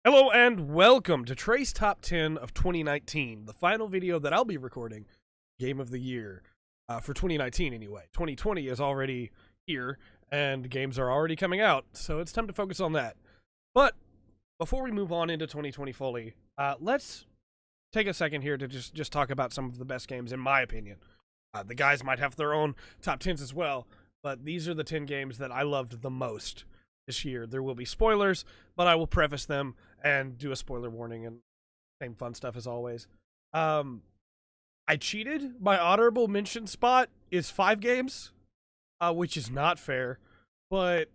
Hello and welcome to Trey's Top 10 of 2019, the final video that I'll be recording, Game of the Year, for 2019 anyway. 2020 is already here, and games are already coming out, so it's time to focus on that. But before we move on into 2020 fully, let's take a second here to just talk about some of the best games, in my opinion. The guys might have their own top 10s as well, but these are the 10 games that I loved the most this year. There will be spoilers, but I will preface them and do a spoiler warning and same fun stuff as always. I cheated. My honorable mention spot is 5 games, which is not fair, but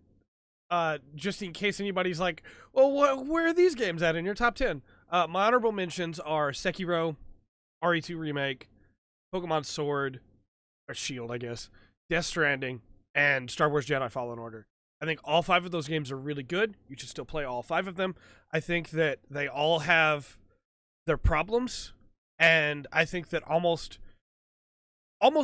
just in case anybody's like, well, where are these games at in your top 10? My honorable mentions are Sekiro, RE2 Remake, Pokemon Sword, or Shield, I guess, Death Stranding, and Star Wars Jedi Fallen Order. I think all 5 of those games are really good. You should still play all 5 of them. I think that they all have their problems, and I think that almost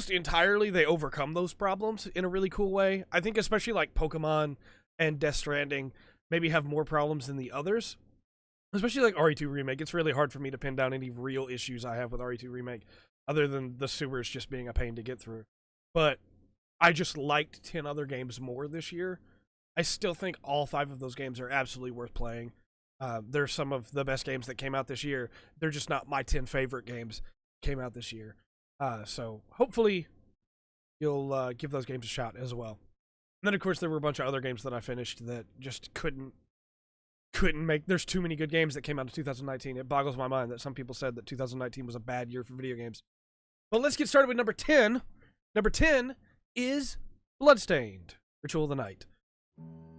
entirely they overcome those problems in a really cool way. I think especially like Pokemon and Death Stranding maybe have more problems than the others. Especially like RE2 Remake. It's really hard for me to pin down any real issues I have with RE2 Remake, other than the sewers just being a pain to get through. But I just liked 10 other games more this year. I still think all 5 of those games are absolutely worth playing. They're some of the best games that came out this year. They're just not my 10 favorite games that came out this year. So hopefully you'll give those games a shot as well. And then, of course, there were a bunch of other games that I finished that just couldn't make... There's too many good games that came out in 2019. It boggles my mind that some people said that 2019 was a bad year for video games. But let's get started with number 10. Number 10 is Bloodstained, Ritual of the Night.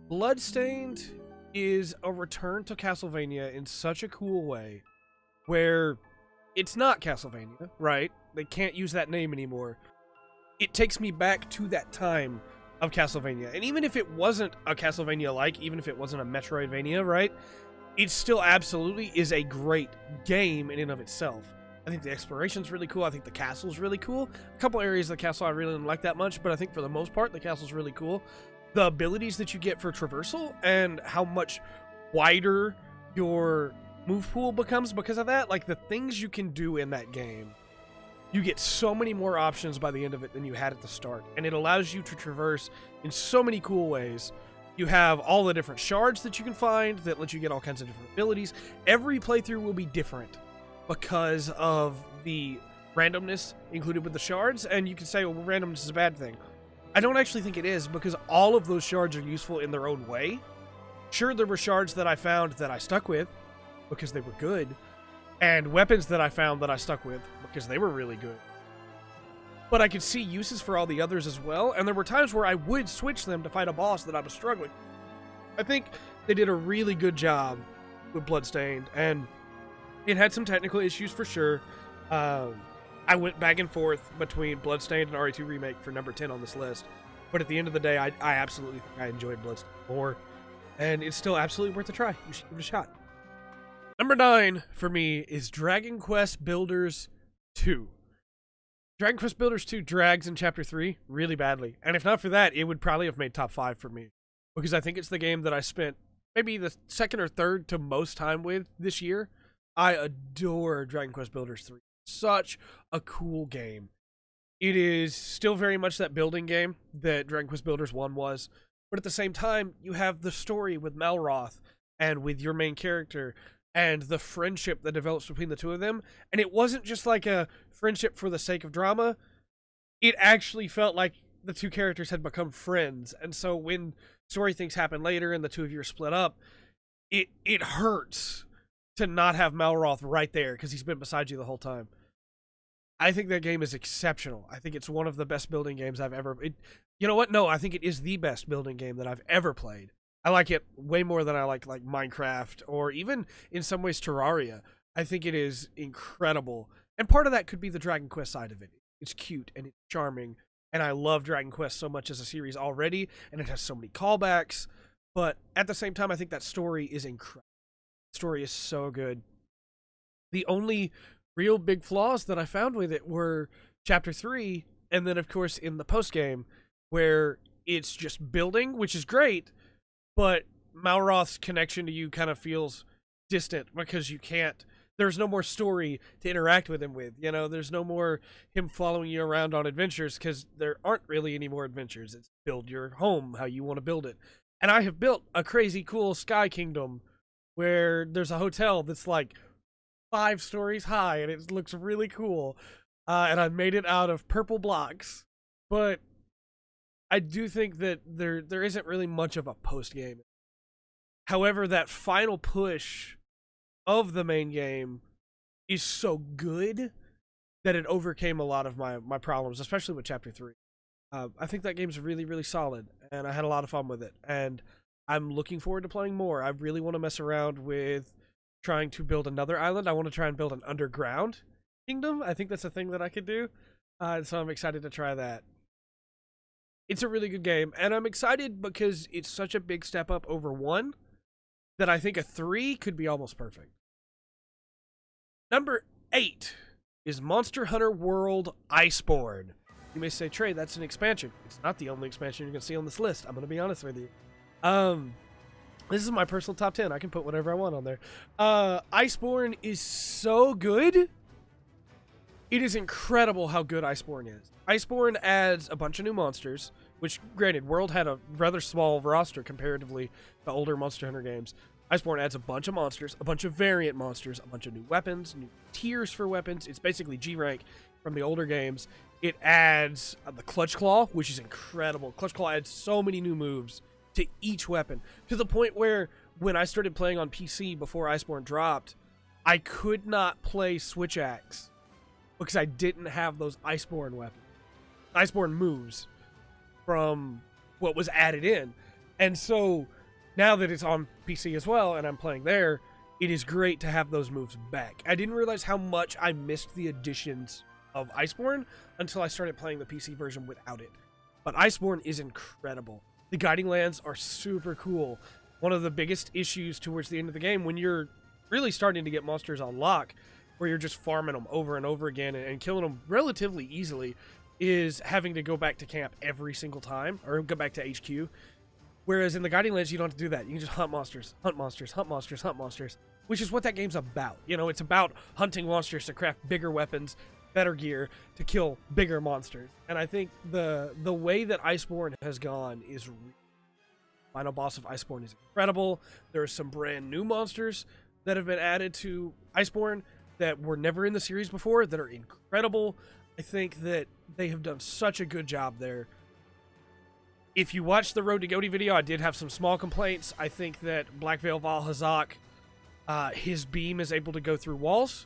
Bloodstained is a return to Castlevania in such a cool way, where it's not Castlevania, right? They can't use that name anymore. It takes me back to that time of Castlevania. And even if it wasn't a Castlevania-like, even if it wasn't a Metroidvania, right? It still absolutely is a great game in and of itself. I think the exploration's really cool. I think the castle's really cool. A couple areas of the castle I really didn't like that much, but I think for the most part, the castle's really cool. The abilities that you get for traversal and how much wider your move pool becomes because of that, like the things you can do in that game, you get so many more options by the end of it than you had at the start, and it allows you to traverse in so many cool ways. You have all the different shards that you can find that let you get all kinds of different abilities. Every playthrough will be different because of the randomness included with the shards, and you can say, well, randomness is a bad thing. I don't actually think it is, because all of those shards are useful in their own way. Sure, there were shards that I found that I stuck with because they were good, and weapons that I found that I stuck with because they were really good. But I could see uses for all the others as well, and there were times where I would switch them to fight a boss that I was struggling. I think they did a really good job with Bloodstained, and it had some technical issues for sure. I went back and forth between Bloodstained and RE2 Remake for number 10 on this list. But at the end of the day, I absolutely think I enjoyed Bloodstained more. And it's still absolutely worth a try. You should give it a shot. Number 9 for me is Dragon Quest Builders 2. Dragon Quest Builders 2 drags in Chapter 3 really badly. And if not for that, it would probably have made top 5 for me. Because I think it's the game that I spent maybe the second or third to most time with this year. I adore Dragon Quest Builders 3. Such a cool game. It is still very much that building game that Dragon Quest Builders 1 was, but at the same time, you have the story with Malroth and with your main character and the friendship that develops between the two of them, and it wasn't just like a friendship for the sake of drama. It actually felt like the two characters had become friends, and so when story things happen later and the two of you are split up, it hurts to not have Malroth right there because he's been beside you the whole time. I think that game is exceptional. I think it's one of the best building games I've ever... You know what? No, I think it is the best building game that I've ever played. I like it way more than I like Minecraft or even in some ways Terraria. I think it is incredible. And part of that could be the Dragon Quest side of it. It's cute and it's charming. And I love Dragon Quest so much as a series already. And it has so many callbacks. But at the same time, I think that story is incredible. Story is so good. The only real big flaws that I found with it were Chapter 3, and then, of course, in the post-game, where it's just building, which is great, but Malroth's connection to you kind of feels distant because there's no more story to interact with him with. There's no more him following you around on adventures because there aren't really any more adventures. It's build your home how you want to build it. And I have built a crazy cool sky kingdom where there's a hotel that's like 5 stories high and it looks really cool. And I made it out of purple blocks. But I do think that there isn't really much of a post game. However, that final push of the main game is so good that it overcame a lot of my problems, especially with Chapter 3. I think that game's really, really solid, and I had a lot of fun with it. And I'm looking forward to playing more. I really want to mess around with trying to build another island. I want to try and build an underground kingdom. I think that's a thing that I could do. So I'm excited to try that. It's a really good game, and I'm excited because it's such a big step up over 1 that I think a 3 could be almost perfect. Number 8 is Monster Hunter World Iceborne. You may say, Trey, that's an expansion. It's not the only expansion you're going to see on this list. I'm going to be honest with you. This is my personal top 10. I can put whatever I want on there. Iceborne is so good. It is incredible how good Iceborne is. Iceborne adds a bunch of new monsters, which, granted, World had a rather small roster comparatively to older Monster Hunter games. Iceborne adds a bunch of monsters, a bunch of variant monsters, a bunch of new weapons, new tiers for weapons. It's basically G-Rank from the older games. It adds the Clutch Claw, which is incredible. Clutch Claw adds so many new moves to each weapon, to the point where when I started playing on PC before Iceborne dropped, I could not play Switch Axe because I didn't have those Iceborne weapons, Iceborne moves from what was added in. And so now that it's on PC as well and I'm playing there, it is great to have those moves back. I didn't realize how much I missed the additions of Iceborne until I started playing the PC version without it. But Iceborne is incredible. The guiding lands are super cool. One of the biggest issues towards the end of the game, when you're really starting to get monsters on lock, where you're just farming them over and over again and killing them relatively easily, is having to go back to camp every single time, or go back to HQ. Whereas in the guiding lands, you don't have to do that. You can just hunt monsters, hunt monsters, hunt monsters, hunt monsters, which is what that game's about. It's about hunting monsters to craft bigger weapons, better gear, to kill bigger monsters. And I think the way that Iceborne has gone is final boss of Iceborne is incredible. There are some brand new monsters that have been added to Iceborne that were never in the series before that are incredible. I think that they have done such a good job there. If you watched the Road to Goaty video, I did have some small complaints. I think that Black Veil Valhazak, his beam is able to go through walls,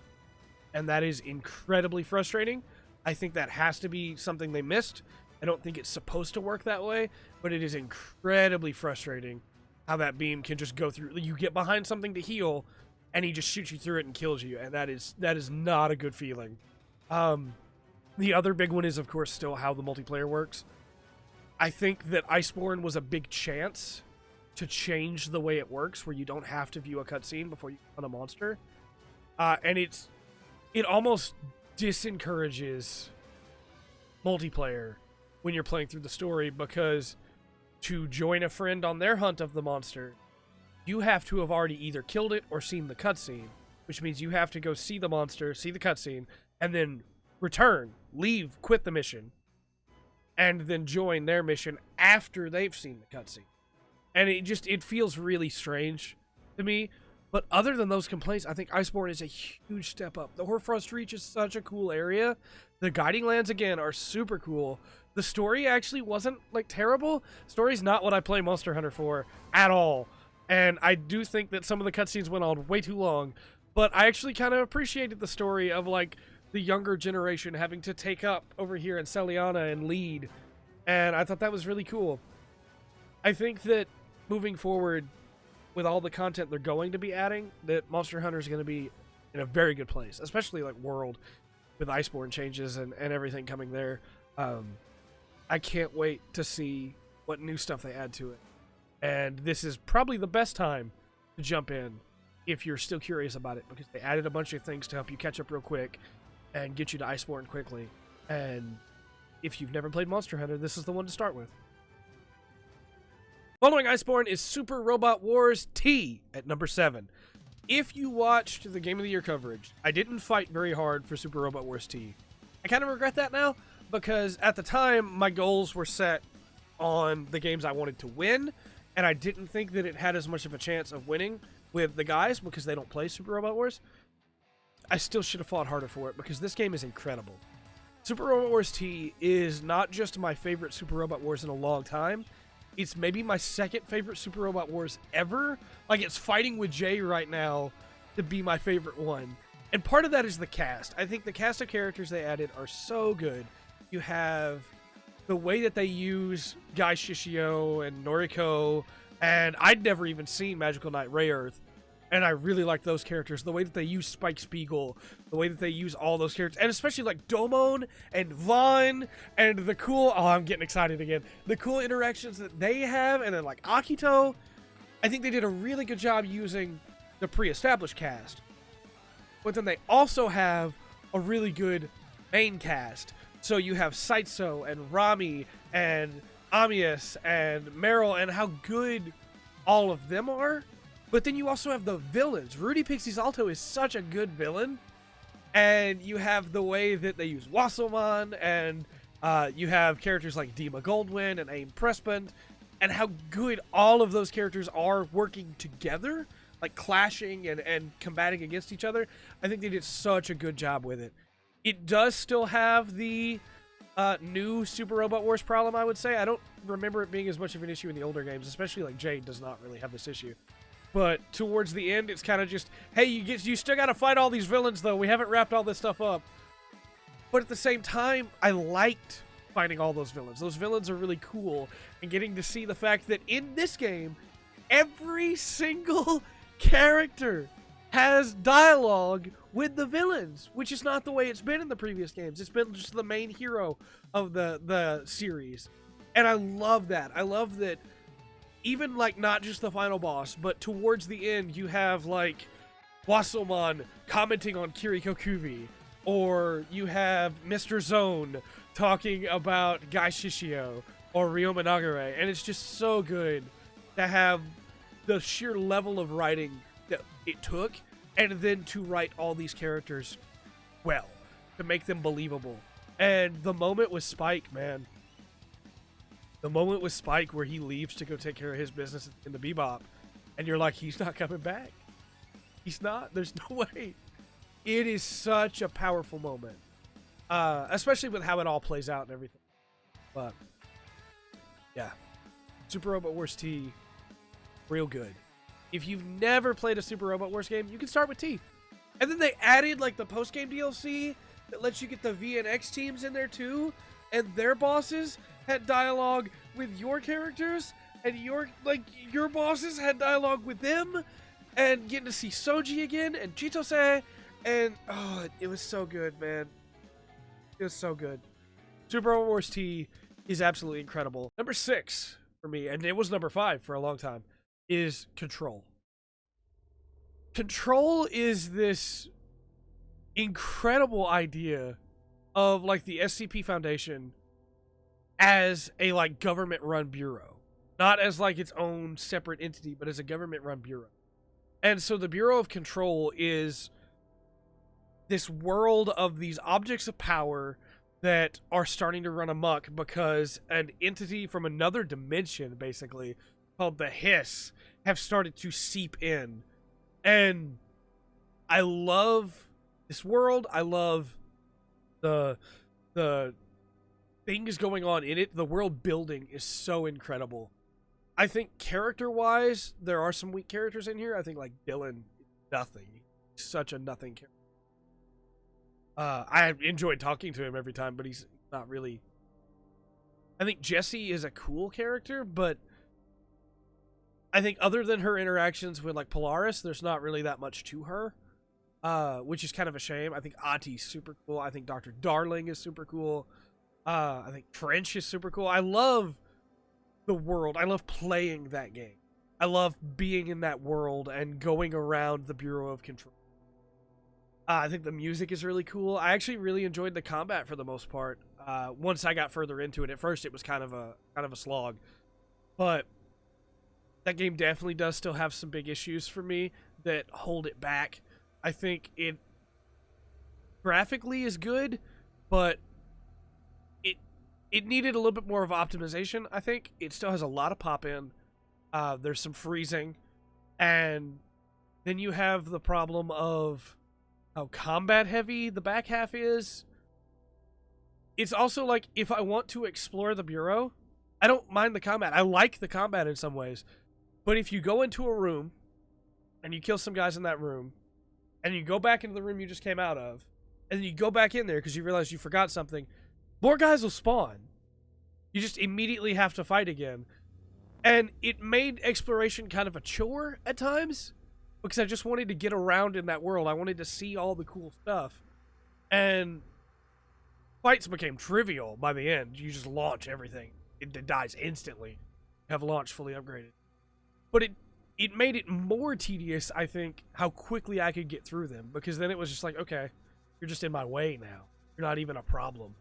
and that is incredibly frustrating. I think that has to be something they missed. I don't think it's supposed to work that way, but it is incredibly frustrating how that beam can just go through. You get behind something to heal, and he just shoots you through it and kills you, and that is not a good feeling. The other big one is, of course, still how the multiplayer works. I think that Iceborne was a big chance to change the way it works, where you don't have to view a cutscene before you hunt a monster. And it almost disencourages multiplayer when you're playing through the story, because to join a friend on their hunt of the monster, you have to have already either killed it or seen the cutscene, which means you have to go see the monster, see the cutscene, and then return, leave, quit the mission, and then join their mission after they've seen the cutscene. And it feels really strange to me. But other than those complaints, I think Iceborne is a huge step up. The Hoarfrost Reach is such a cool area. The guiding lands, again, are super cool. The story actually wasn't, terrible. Story's not what I play Monster Hunter for at all. And I do think that some of the cutscenes went on way too long. But I actually kind of appreciated the story of, the younger generation having to take up over here in Celiana and lead. And I thought that was really cool. I think that moving forward, with all the content they're going to be adding, that Monster Hunter is going to be in a very good place, especially World with Iceborne changes and everything coming there. I can't wait to see what new stuff they add to it. And this is probably the best time to jump in if you're still curious about it, because they added a bunch of things to help you catch up real quick and get you to Iceborne quickly. And if you've never played Monster Hunter, this is the one to start with. Following Iceborne is Super Robot Wars T at number 7. If you watched the Game of the Year coverage, I didn't fight very hard for Super Robot Wars T. I kind of regret that now, because at the time, my goals were set on the games I wanted to win, and I didn't think that it had as much of a chance of winning with the guys because they don't play Super Robot Wars. I still should have fought harder for it, because this game is incredible. Super Robot Wars T is not just my favorite Super Robot Wars in a long time, it's maybe my second favorite Super Robot Wars ever. Like, it's fighting with Jay right now to be my favorite one. And part of that is the cast. I think the cast of characters they added are so good. You have the way that they use Guy Shishio and Noriko, and I'd never even seen Magical Knight Rayearth, and I really like those characters. The way that they use Spike Spiegel, the way that they use all those characters, and especially like Domon and Vaughn, and the cool, oh, I'm getting excited again, the cool interactions that they have, and then like Akito. I think they did a really good job using the pre-established cast. But then they also have a really good main cast. So you have Saitso and Rami and Amius and Meryl, and how good all of them are. But then you also have the villains. Rudy Pixie's Alto is such a good villain. And you have the way that they use Wasselman, and you have characters like Dima Goldwyn and Aim Pressband, and how good all of those characters are working together, like clashing and combating against each other. I think they did such a good job with it. It does still have the new Super Robot Wars problem, I would say. I don't remember it being as much of an issue in the older games, especially like Jade does not really have this issue. But towards the end, it's kind of just, hey, you still got to fight all these villains, though. We haven't wrapped all this stuff up. But at the same time, I liked fighting all those villains. Those villains are really cool. And getting to see the fact that in this game, every single character has dialogue with the villains, which is not the way it's been in the previous games. It's been just the main hero of the series. And I love that. I love that even, like, not just the final boss, but towards the end, you have, like, Wasselman commenting on Kiriko Kubi, or you have Mr. Zone talking about Guy Shishio, or Ryoma Nagare, and it's just so good to have the sheer level of writing that it took, and then to write all these characters well, to make them believable. And the moment with Spike, man. The moment with Spike where he leaves to go take care of his business in the Bebop, and you're like, he's not coming back. He's not. There's no way. It is such a powerful moment. Especially with how it all plays out and everything. But, yeah. Super Robot Wars T, real good. If you've never played a Super Robot Wars game, you can start with T. And then they added, like, the post-game DLC that lets you get the V and X teams in there, too. And their bosses had dialogue with your characters, and your bosses had dialogue with them, and getting to see Soji again, and Chitose, and, oh, it was so good, man. It was so good. Super Robot Wars T is absolutely incredible. Number 6 for me, and it was number 5 for a long time, is Control. Control is this incredible idea of, like, the SCP Foundation as a, like, government-run bureau. Not as, like, its own separate entity, but as a government-run bureau. And so the Bureau of Control is this world of these objects of power that are starting to run amok because an entity from another dimension, basically, called the Hiss, have started to seep in. And I love this world. I love the things going on in it. The world building is so incredible. I think character-wise, there are some weak characters in here. I think, like, Dylan, nothing. Such a nothing character. I enjoyed talking to him every time, but he's not really... I think Jessie is a cool character, but I think other than her interactions with, like, Polaris, there's not really that much to her, which is kind of a shame. I think Ati's super cool. I think Dr. Darling is super cool. I think Trench is super cool. I love the world. I love playing that game. I love being in that world and going around the Bureau of Control. I think the music is really cool. I actually really enjoyed the combat for the most part. Once I got further into it, at first it was kind of a slog, but that game definitely does still have some big issues for me. that hold it back. I think it graphically is good, but it needed a little bit more of optimization. I think it still has a lot of pop in. There's some freezing, and then you have the problem of how combat heavy the back half is. It's also like, if I want to explore the Bureau, I don't mind the combat. I like the combat in some ways. But if you go into a room and you kill some guys in that room, and you go back into the room you just came out of, and then you go back in there because you realize you forgot something, more guys will spawn. You just immediately have to fight again. And it made exploration kind of a chore at times, because I just wanted to get around in that world. I wanted to see all the cool stuff. And fights became trivial by the end. You just launch everything. It dies instantly. Have launch fully upgraded. But it made it more tedious, I think, how quickly I could get through them. Because then it was just like, okay, you're just in my way now. You're not even a problem.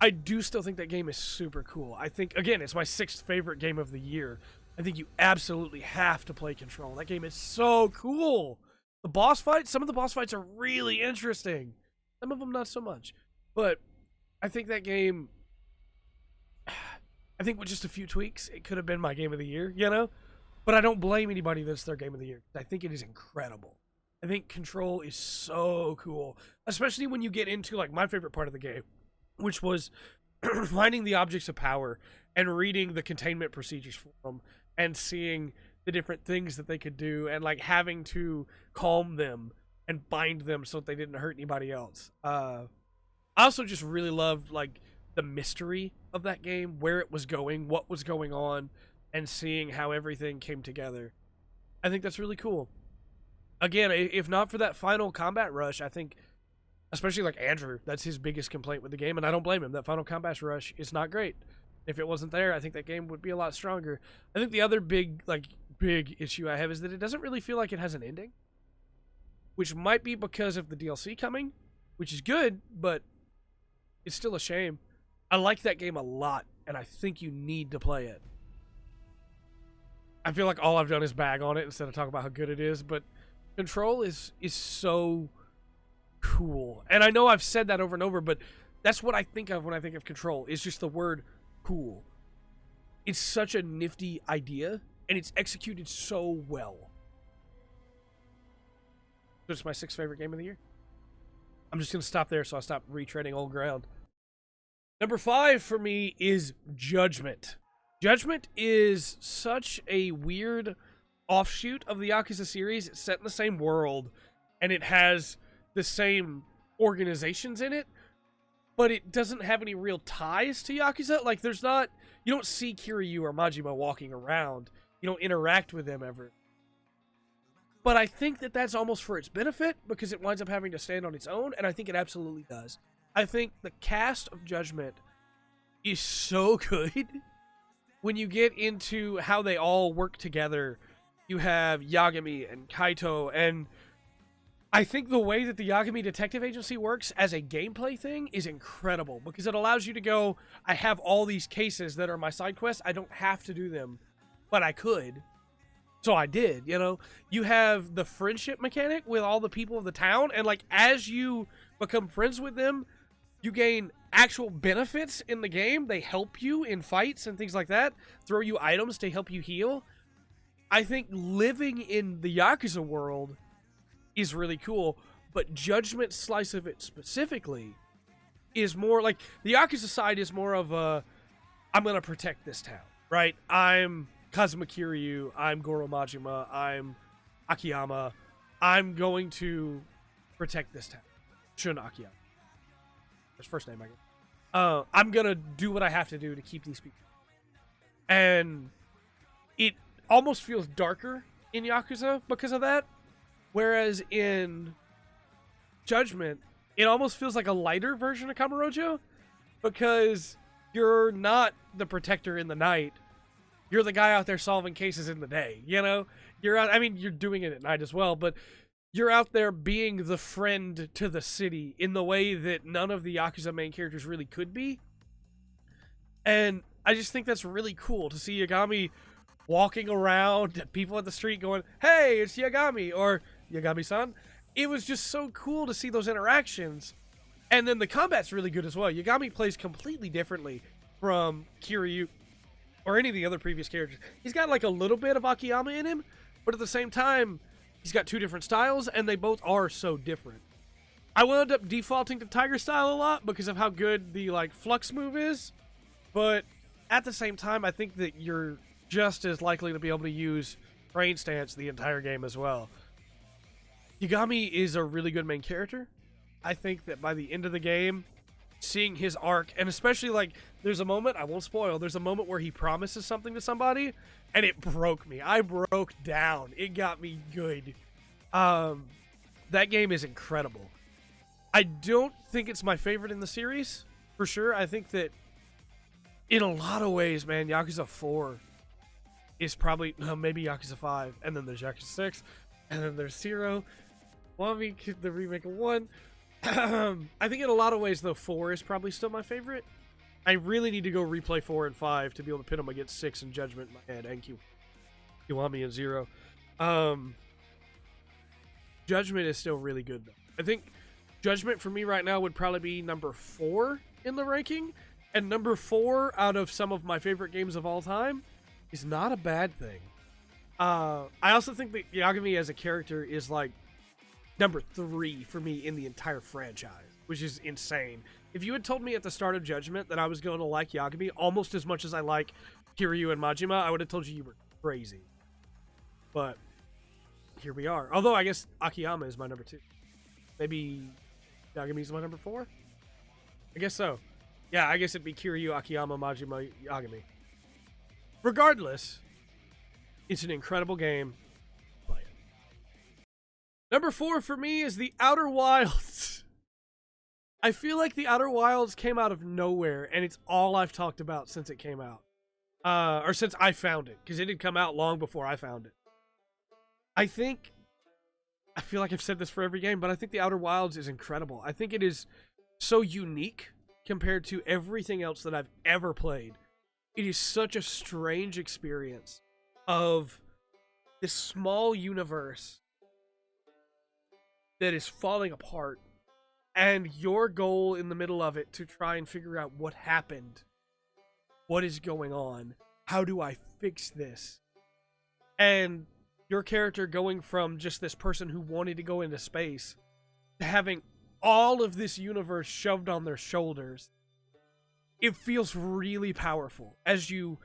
I do still think that game is super cool. I think, again, it's my 6th favorite game of the year. I think you absolutely have to play Control. That game is so cool. The boss fights, some of the boss fights are really interesting. Some of them not so much. But I think that game, I think with just a few tweaks, it could have been my game of the year, you know? But I don't blame anybody that's their game of the year. I think it is incredible. I think Control is so cool. Especially when you get into, like, my favorite part of the game, which was finding the objects of power and reading the containment procedures for them and seeing the different things that they could do and, like, having to calm them and bind them so that they didn't hurt anybody else. I also just really loved, like, the mystery of that game, where it was going, what was going on, and seeing how everything came together. I think that's really cool. Again, if not for that final combat rush, I think, especially like Andrew, that's his biggest complaint with the game, and I don't blame him. That final combat rush is not great. If it wasn't there, I think that game would be a lot stronger. I think the other big issue I have is that it doesn't really feel like it has an ending, which might be because of the DLC coming, which is good, but it's still a shame. I like that game a lot, and I think you need to play it. I feel like all I've done is bag on it instead of talk about how good it is, but Control is so cool. And I know I've said that over and over, but that's what I think of when I think of Control, is just the word cool. It's such a nifty idea, and it's executed so well. It's my 6th favorite game of the year. I'm just going to stop there so I stop retreading old ground. Number 5 for me is Judgment. Judgment is such a weird offshoot of the Yakuza series. It's set in the same world, and it has the same organizations in it, but it doesn't have any real ties to Yakuza. Like, there's not, you don't see Kiryu or Majima walking around. You don't interact with them ever. But I think that that's almost for its benefit, because it winds up having to stand on its own, and I think it absolutely does. I think the cast of Judgment is so good. When you get into how they all work together, you have Yagami and Kaito, and I think the way that the Yagami Detective Agency works as a gameplay thing is incredible, because it allows you to go, I have all these cases that are my side quests, I don't have to do them, but I could. So I did, you know? You have the friendship mechanic with all the people of the town, and like, as you become friends with them, you gain actual benefits in the game. They help you in fights and things like that, throw you items to help you heal. I think living in the Yakuza world is really cool, but Judgment's slice of it specifically is more like, the Yakuza side is more of a, I'm going to protect this town, right? I'm Kazuma Kiryu, I'm Goro Majima, I'm Akiyama, I'm going to protect this town. Shun Akiyama. His first name, I guess. I'm going to do what I have to do to keep these people. And it almost feels darker in Yakuza because of that. Whereas in Judgment, it almost feels like a lighter version of Kamurocho, because you're not the protector in the night. You're the guy out there solving cases in the day, you know? You're out, I mean, you're doing it at night as well, but you're out there being the friend to the city in the way that none of the Yakuza main characters really could be. And I just think that's really cool to see Yagami walking around, people at the street going, "Hey, it's Yagami," or "Yagami-san." It was just so cool to see those interactions. And then the combat's really good as well. Yagami plays completely differently from Kiryu or any of the other previous characters. He's got like a little bit of Akiyama in him, but at the same time, he's got two different styles, and they both are so different. I wound up defaulting to Tiger style a lot because of how good the like flux move is, but at the same time, I think that you're just as likely to be able to use Rain Stance the entire game as well. Yagami is a really good main character. I think that by the end of the game, seeing his arc, and especially like there's a moment, I won't spoil, there's a moment where he promises something to somebody and it broke me. I broke down. It got me good. That game is incredible. I don't think it's my favorite in the series, for sure. I think that in a lot of ways, man, Yakuza 4 is probably, maybe Yakuza 5, and then there's Yakuza 6, and then there's 0. The remake of 1. I think in a lot of ways, though, 4 is probably still my favorite. I really need to go replay 4 and 5 to be able to pit them against 6 and Judgment in my head, and Kiwami and 0. Judgment is still really good, though. I think Judgment for me right now would probably be number 4 in the ranking, and number 4 out of some of my favorite games of all time is not a bad thing. I also think that Yagami as a character is like number 3 for me in the entire franchise, which is insane. If you had told me at the start of Judgment that I was going to like Yagami almost as much as I like Kiryu and Majima, I would have told you were crazy. But here we are. Although I guess Akiyama is my number 2. Maybe Yagami's my number 4? I guess so. Yeah, I guess it'd be Kiryu, Akiyama, Majima, Yagami. Regardless, it's an incredible game. Play it. Number 4 for me is The Outer Wilds. I feel like The Outer Wilds came out of nowhere, and it's all I've talked about since it came out. Or since I found it, because it had come out long before I found it. I feel like I've said this for every game, but I think The Outer Wilds is incredible. I think it is so unique compared to everything else that I've ever played. It is such a strange experience of this small universe that is falling apart, and your goal in the middle of it to try and figure out what happened, what is going on, how do I fix this, and your character going from just this person who wanted to go into space to having all of this universe shoved on their shoulders. It feels really powerful as you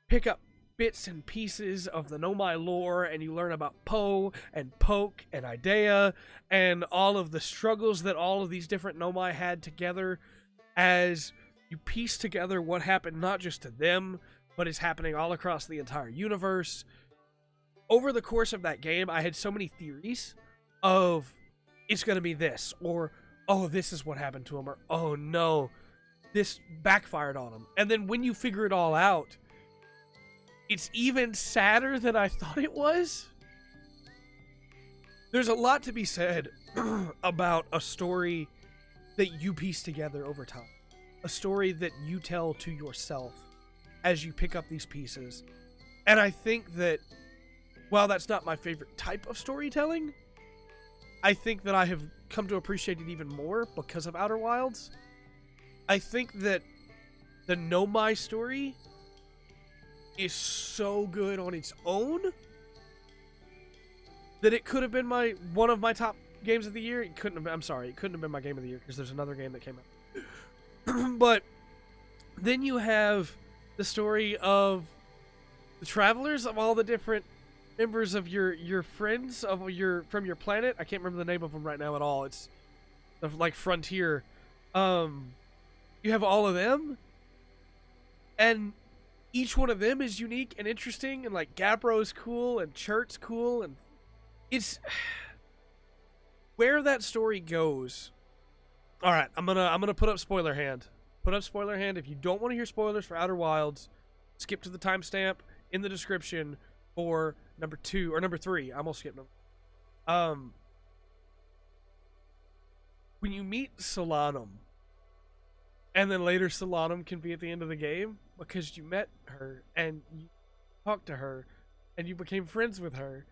pick up bits and pieces of the Nomai lore, and you learn about Po and Poke and Idea and all of the struggles that all of these different Nomai had together as you piece together what happened not just to them, but is happening all across the entire universe. Over the course of that game, I had so many theories of it's going to be this, or oh, this is what happened to him, or oh no, this backfired on him. And then when you figure it all out, it's even sadder than I thought it was. There's a lot to be said about a story that you piece together over time. A story that you tell to yourself as you pick up these pieces. And I think that while that's not my favorite type of storytelling, I think that I have come to appreciate it even more because of Outer Wilds. I think that the Nomai story is so good on its own that it could have been one of my top games of the year. It couldn't have been, I'm sorry, it couldn't have been my game of the year because there's another game that came out. But then you have the story of the travelers, of all the different members of your friends from your planet. I can't remember the name of them right now at all. It's the like frontier. You have all of them, and each one of them is unique and interesting, and like Gabbro's cool and Chert's cool, and it's where that story goes. All right, I'm gonna put up spoiler hand. Put up spoiler hand. If you don't want to hear spoilers for Outer Wilds, skip to the timestamp in the description for number 2 or number 3. I almost skipped them. When you meet Solanum, and then later Solanum can be at the end of the game because you met her and talked to her and you became friends with her.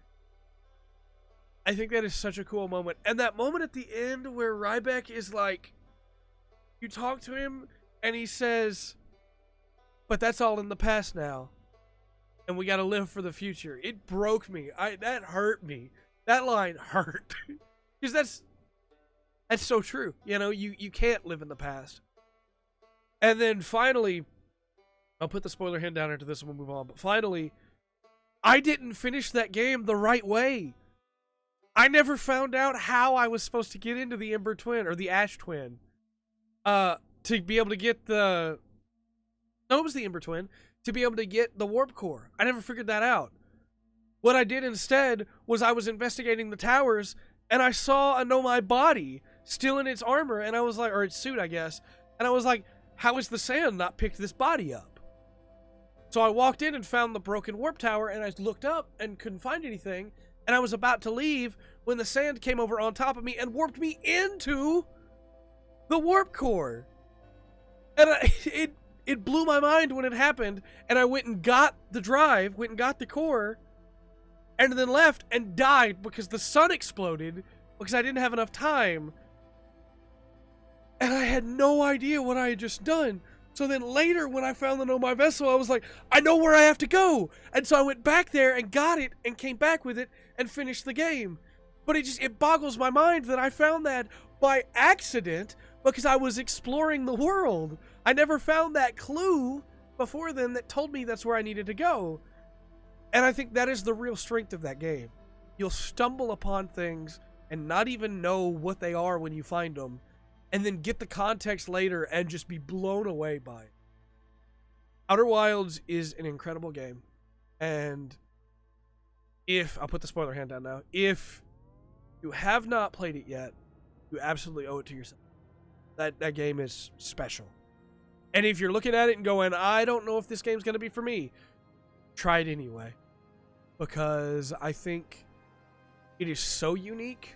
I think that is such a cool moment. And that moment at the end where Ryback is like, you talk to him and he says, but that's all in the past now. And we got to live for the future. It broke me. That hurt me. That line hurt. Because that's so true. You know, you can't live in the past. And then finally, I'll put the spoiler hand down into this and we'll move on. But finally, I didn't finish that game the right way. I never found out how I was supposed to get into the Ember Twin or the Ash Twin. To be able to get the... No, it was the Ember Twin. To be able to get the Warp Core. I never figured that out. What I did instead was I was investigating the towers and I saw a Nomai body still in its armor and I was like, or its suit, I guess. And I was like, how is the sand not picked this body up? So I walked in and found the broken warp tower and I looked up and couldn't find anything. And I was about to leave when the sand came over on top of me and warped me into the warp core. And it blew my mind when it happened. And I went and got the drive, went and got the core, and then left and died because the sun exploded because I didn't have enough time. And I had no idea what I had just done. So then later when I found the Nomai vessel, I was like, I know where I have to go. And so I went back there and got it and came back with it and finished the game. But it boggles my mind that I found that by accident because I was exploring the world. I never found that clue before then that told me that's where I needed to go. And I think that is the real strength of that game. You'll stumble upon things and not even know what they are when you find them, and then get the context later and just be blown away by it. Outer Wilds is an incredible game. And I'll put the spoiler hand down now, if you have not played it yet, you absolutely owe it to yourself. That game is special. And if you're looking at it and going, I don't know if this game's going to be for me, try it anyway. Because I think it is so unique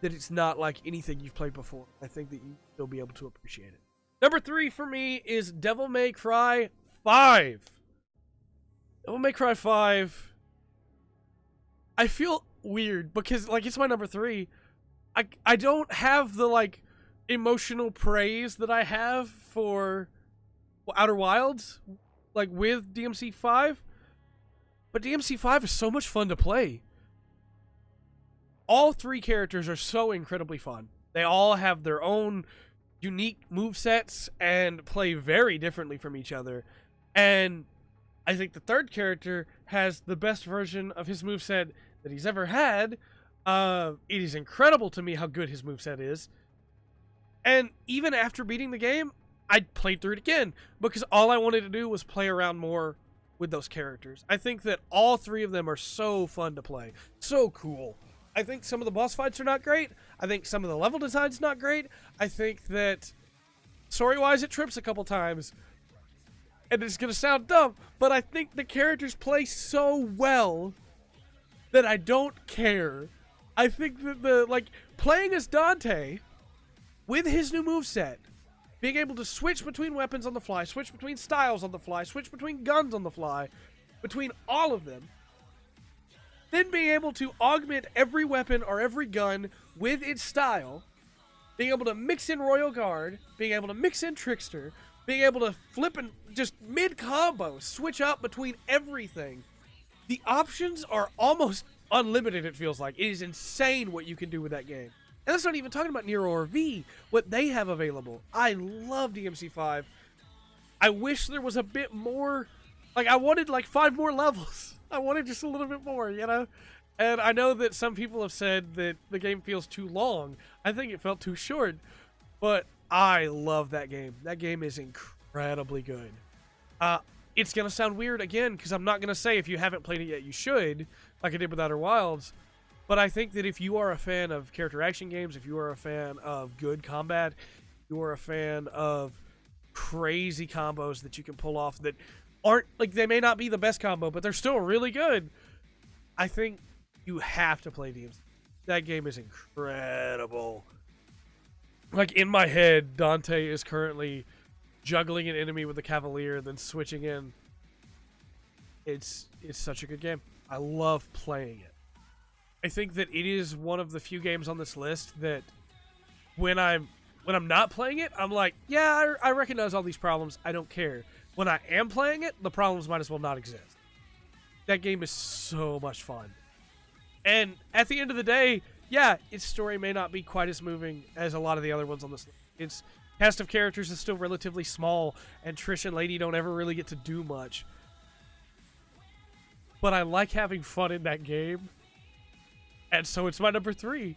that it's not like anything you've played before. I think that you'll be able to appreciate it. Number 3 for me is Devil May Cry 5. Devil May Cry 5. I feel weird because it's my number 3. I don't have the emotional praise that I have for Outer Wilds with DMC 5. But DMC 5 is so much fun to play. All 3 characters are so incredibly fun. They all have their own unique movesets and play very differently from each other. And I think the 3rd character has the best version of his moveset that he's ever had. It is incredible to me how good his moveset is. And even after beating the game, I played through it again because all I wanted to do was play around more with those characters. I think that all 3 of them are so fun to play. So cool. I think some of the boss fights are not great. I think some of the level design's not great. I think that story-wise it trips a couple times. And it's going to sound dumb, but I think the characters play so well that I don't care. I think that playing as Dante with his new moveset, being able to switch between weapons on the fly, switch between styles on the fly, switch between guns on the fly, between all of them, then being able to augment every weapon or every gun with its style, being able to mix in Royal Guard, being able to mix in Trickster, being able to flip and just mid-combo, switch up between everything. The options are almost unlimited, it feels like. It is insane what you can do with that game. And that's not even talking about Nero or V, what they have available. I love DMC5. I wish there was a bit more, I wanted 5 more levels. I wanted just a little bit more, And I know that some people have said that the game feels too long. I think it felt too short. But I love that game. That game is incredibly good. It's going to sound weird again, because I'm not going to say if you haven't played it yet, you should, like I did with Outer Wilds. But I think that if you are a fan of character action games, if you are a fan of good combat, you are a fan of crazy combos that you can pull off that aren't, they may not be the best combo, but they're still really good. I think you have to play DMC. That game is incredible. In my head, Dante is currently juggling an enemy with a Cavalier, then switching in It's such a good game. I love playing it. I think that it is one of the few games on this list that when I'm not playing it, I'm like, yeah, I recognize all these problems. I don't care. When I am playing it, the problems might as well not exist. That game is so much fun. And at the end of the day, yeah, its story may not be quite as moving as a lot of the other ones on this list. Its cast of characters is still relatively small, and Trish and Lady don't ever really get to do much. But I like having fun in that game, and so it's my number 3.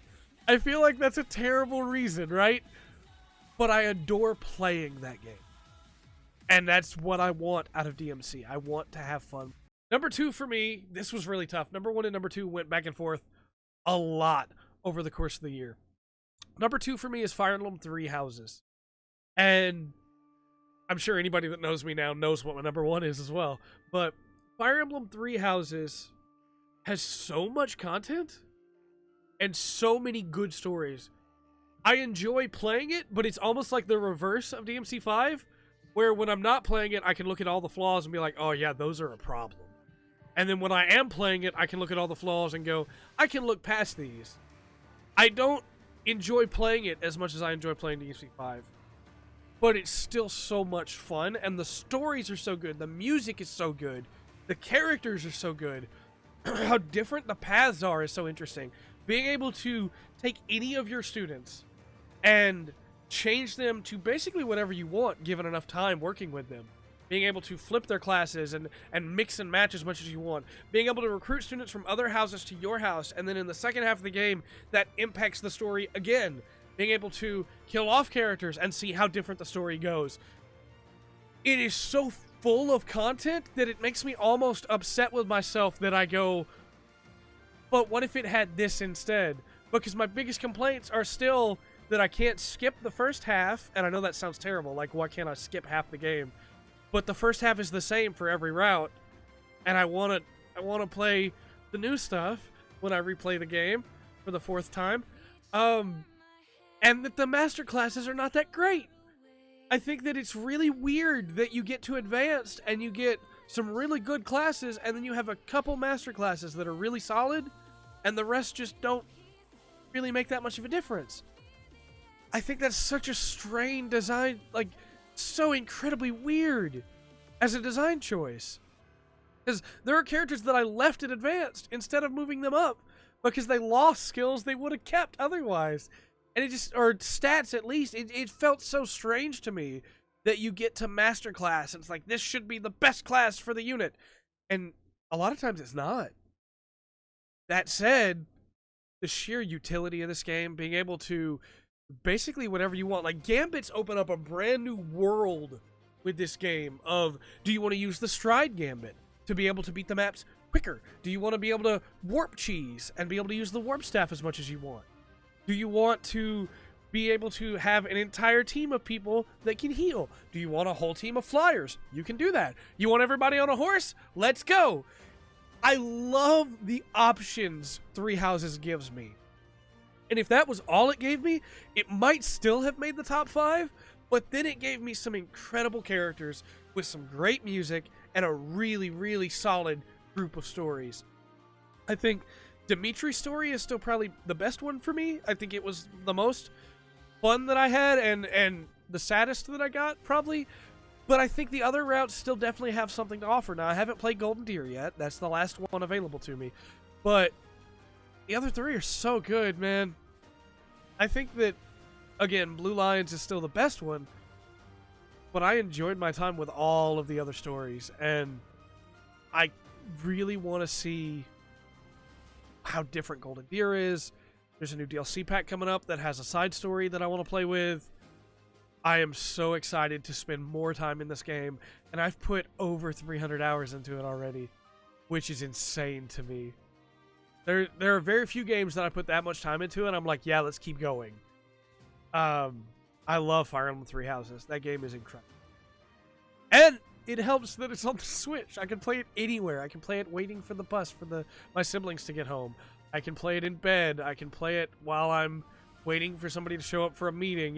I feel like that's a terrible reason, right? But I adore playing that game. And that's what I want out of DMC. I want to have fun. Number 2 for me, this was really tough. Number 1 and number 2 went back and forth a lot over the course of the year. Number 2 for me is Fire Emblem 3 Houses. And I'm sure anybody that knows me now knows what my number 1 is as well. But Fire Emblem 3 Houses has so much content and so many good stories. I enjoy playing it, but it's almost like the reverse of DMC 5, where when I'm not playing it, I can look at all the flaws and be like, oh yeah, those are a problem. And then when I am playing it, I can look at all the flaws and go, I can look past these. I don't enjoy playing it as much as I enjoy playing DMC 5. But it's still so much fun, and the stories are so good, the music is so good, the characters are so good, how different the paths are is so interesting. Being able to take any of your students and change them to basically whatever you want, given enough time working with them. Being able to flip their classes and mix and match as much as you want. Being able to recruit students from other houses to your house, and then in the second half of the game, that impacts the story again. Being able to kill off characters and see how different the story goes. It is so full of content that it makes me almost upset with myself that I go, but what if it had this instead? Because my biggest complaints are still that I can't skip the first half, and I know that sounds terrible, like why can't I skip half the game? But the first half is the same for every route, and I want to play the new stuff when I replay the game for the 4th time. And that the master classes are not that great. I think that it's really weird that you get to advanced and you get some really good classes, and then you have a couple master classes that are really solid, and the rest just don't really make that much of a difference. I think that's such a strained design, like, so incredibly weird as a design choice. Because there are characters that I left at advanced instead of moving them up because they lost skills they would have kept otherwise. And it just, or stats at least, it felt so strange to me that you get to master class and it's like, this should be the best class for the unit. And a lot of times it's not. That said, the sheer utility of this game, being able to basically whatever you want, like Gambits open up a brand new world with this game of, do you want to use the stride gambit to be able to beat the maps quicker? Do you want to be able to warp cheese and be able to use the warp staff as much as you want? Do you want to be able to have an entire team of people that can heal? Do you want a whole team of flyers? You can do that. You want everybody on a horse? Let's go. I love the options Three Houses gives me. And if that was all it gave me, it might still have made the top 5, but then it gave me some incredible characters with some great music and a really, really solid group of stories. I think Dimitri's story is still probably the best one for me. I think it was the most fun that I had and the saddest that I got, probably. But I think the other routes still definitely have something to offer. Now, I haven't played Golden Deer yet. That's the last one available to me. But the other 3 are so good, man. I think that, again, Blue Lions is still the best one. But I enjoyed my time with all of the other stories. And I really want to see how different Golden Deer is. There's a new DLC pack coming up that has a side story that I want to play with. I am so excited to spend more time in this game, and I've put over 300 hours into it already, which is insane to me. There are very few games that I put that much time into, and I'm like, yeah, let's keep going. I love Fire Emblem 3 Houses. That game is incredible. And it helps that it's on the Switch. I can play it anywhere. I can play it waiting for the bus for my siblings to get home. I can play it in bed. I can play it while I'm waiting for somebody to show up for a meeting.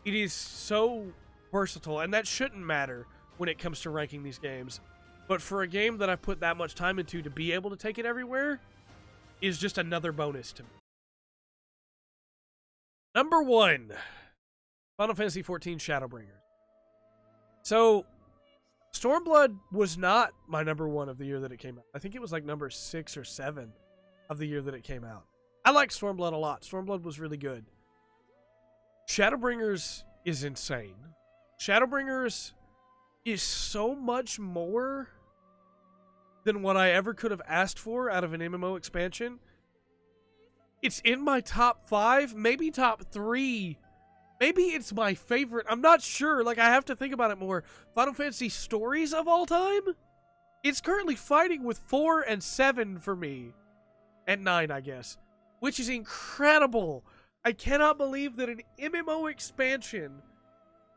It is so versatile, and that shouldn't matter when it comes to ranking these games. But for a game that I've put that much time into, to be able to take it everywhere is just another bonus to me. Number 1, Final Fantasy XIV Shadowbringers. So, Stormblood was not my number 1 of the year that it came out. I think it was like number 6 or 7 of the year that it came out. I liked Stormblood a lot. Stormblood was really good. Shadowbringers is insane. Shadowbringers is so much more than what I ever could have asked for out of an MMO expansion. It's in my top 5, maybe top 3. Maybe it's my favorite. I'm not sure. Like, I have to think about it more. Final Fantasy stories of all time? It's currently fighting with 4 and 7 for me. And 9, I guess. Which is incredible. I cannot believe that an MMO expansion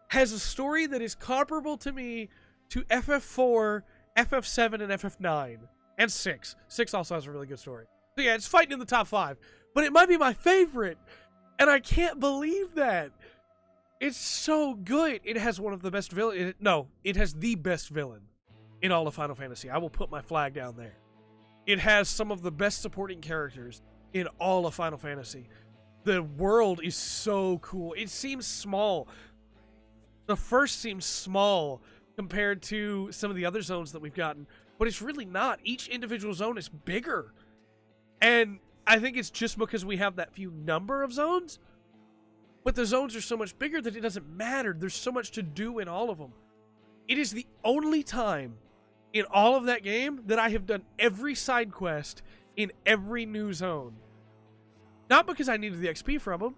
has a story that is comparable to me to FF4, FF7, and FF9. And 6. 6 also has a really good story. So yeah, it's fighting in the top 5. But it might be my favorite. And I can't believe that. It's so good. It has one of the best villains. No, it has the best villain in all of Final Fantasy. I will put my flag down there. It has some of the best supporting characters in all of Final Fantasy. The world is so cool. It seems small. The first seems small compared to some of the other zones that we've gotten, but it's really not. Each individual zone is bigger. And I think it's just because we have that few number of zones, but the zones are so much bigger that it doesn't matter. There's so much to do in all of them. It is the only time in all of that game that I have done every side quest in every new zone. Not because I needed the XP from them,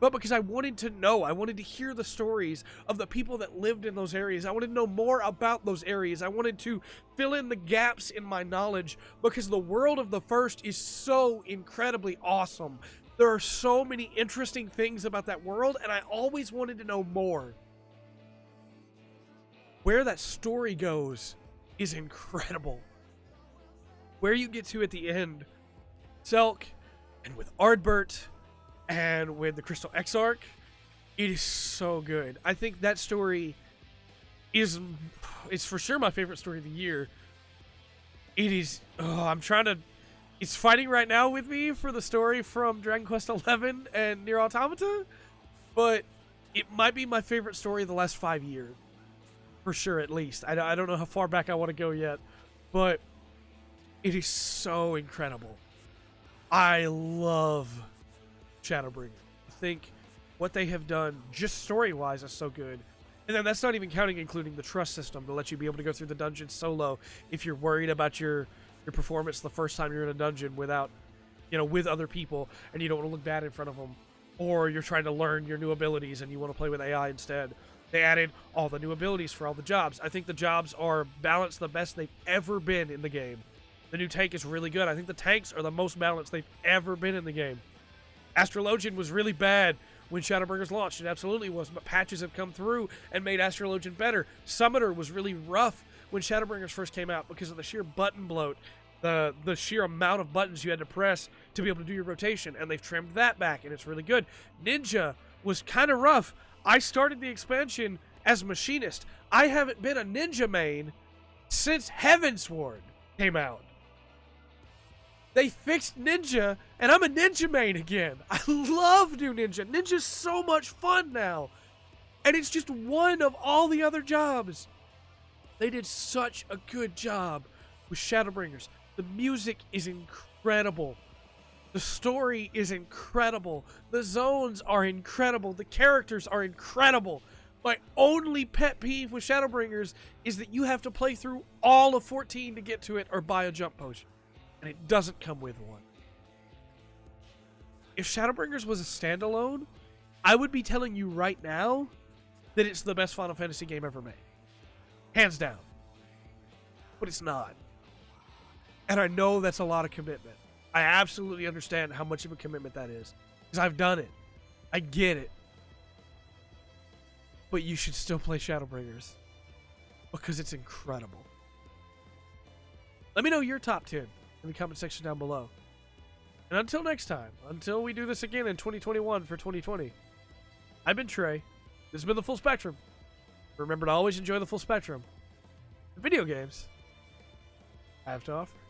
but because I wanted to know. I wanted to hear the stories of the people that lived in those areas. I wanted to know more about those areas. I wanted to fill in the gaps in my knowledge because the world of the first is so incredibly awesome. There are so many interesting things about that world, and I always wanted to know more. Where that story goes is incredible. Where you get to at the end, Selk, and with Ardbert, and with the Crystal Exarch, it is so good. I think that story is, it's for sure my favorite story of the year. It is, it's fighting right now with me for the story from Dragon Quest XI and Nier Automata, but it might be my favorite story of the last 5 years. For sure, at least. I don't know how far back I want to go yet, but it is so incredible. I love Shadowbringers. I think what they have done, just story-wise, is so good. And then that's not even including the trust system to let you be able to go through the dungeon solo if you're worried about your performance the first time you're in a dungeon without, with other people, and you don't want to look bad in front of them. Or you're trying to learn your new abilities and you want to play with AI instead. They added all the new abilities for all the jobs. I think the jobs are balanced the best they've ever been in the game. The new tank is really good. I think the tanks are the most balanced they've ever been in the game. Astrologian was really bad when Shadowbringers launched. It absolutely was, but patches have come through and made Astrologian better. Summoner was really rough when Shadowbringers first came out because of the sheer button bloat, the sheer amount of buttons you had to press to be able to do your rotation, and they've trimmed that back, and it's really good. Ninja was kind of rough. I started the expansion as Machinist. I haven't been a Ninja main since Heavensward came out. They fixed Ninja, and I'm a Ninja main again. I love new Ninja. Ninja's so much fun now. And it's just one of all the other jobs. They did such a good job with Shadowbringers. The music is incredible. The story is incredible. The zones are incredible. The characters are incredible. My only pet peeve with Shadowbringers is that you have to play through all of 14 to get to it or buy a jump potion. And it doesn't come with one. If Shadowbringers was a standalone, I would be telling you right now that it's the best Final Fantasy game ever made. Hands down. But it's not. And I know that's a lot of commitment. I absolutely understand how much of a commitment that is. Because I've done it. I get it. But you should still play Shadowbringers. Because it's incredible. Let me know your top 10 in the comment section down below. And until next time, until we do this again in 2021 for 2020, I've been Trey. This has been The Full Spectrum. Remember to always enjoy the full spectrum. Video games Have to off.